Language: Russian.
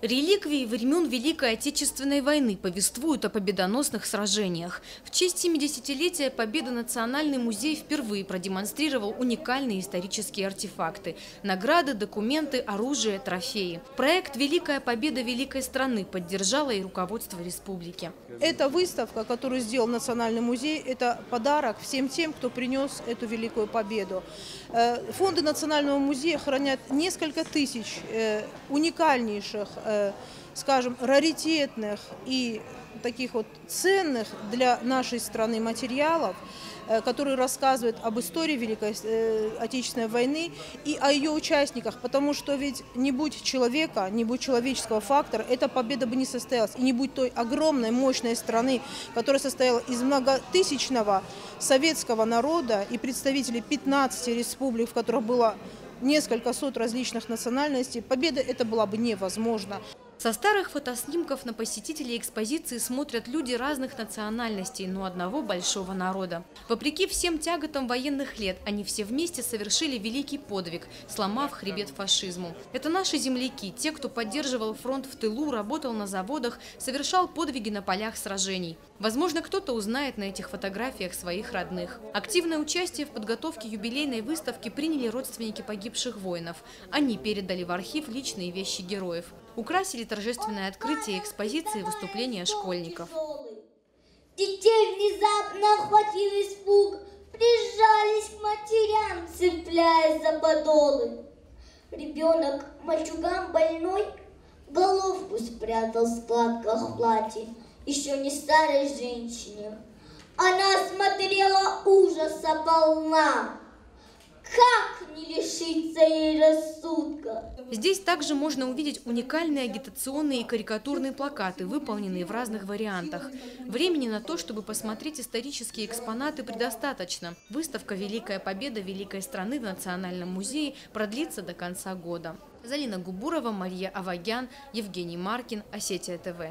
Реликвии времен Великой Отечественной войны повествуют о победоносных сражениях. В честь 70-летия Победы Национальный музей впервые продемонстрировал уникальные исторические артефакты – награды, документы, оружие, трофеи. Проект «Великая победа великой страны» поддержало и руководство республики. Эта выставка, которую сделал Национальный музей, это подарок всем тем, кто принес эту великую победу. Фонды Национального музея хранят несколько тысяч уникальнейших, скажем, раритетных и таких вот ценных для нашей страны материалов, которые рассказывают об истории Великой Отечественной войны и о ее участниках, потому что ведь не будь человека, не будь человеческого фактора, эта победа бы не состоялась. И не будь той огромной, мощной страны, которая состояла из многотысячного советского народа и представителей 15 республик, в которых было несколько сот различных национальностей, победа это была бы невозможна. Со старых фотоснимков на посетителей экспозиции смотрят люди разных национальностей, но одного большого народа. Вопреки всем тяготам военных лет, они все вместе совершили великий подвиг, сломав хребет фашизму. Это наши земляки, те, кто поддерживал фронт в тылу, работал на заводах, совершал подвиги на полях сражений. Возможно, кто-то узнает на этих фотографиях своих родных. Активное участие в подготовке юбилейной выставки приняли родственники погибших воинов. Они передали в архив личные вещи героев. Украсили торжественное открытие экспозиции выступления школьников. Детей внезапно охватил испуг, прижались к матерям, цепляясь за подолы. Ребенок, мальчуган больной, головку спрятал в складках платья, еще не старой женщине. Она смотрела ужаса полна. Как не лишиться ей рассудка? Здесь также можно увидеть уникальные агитационные и карикатурные плакаты, выполненные в разных вариантах. Времени на то, чтобы посмотреть исторические экспонаты, предостаточно. Выставка «Великая победа великой страны» в Национальном музее продлится до конца года. Залина Губурова, Мария Авагян, Евгений Маркин, Осетия ТВ.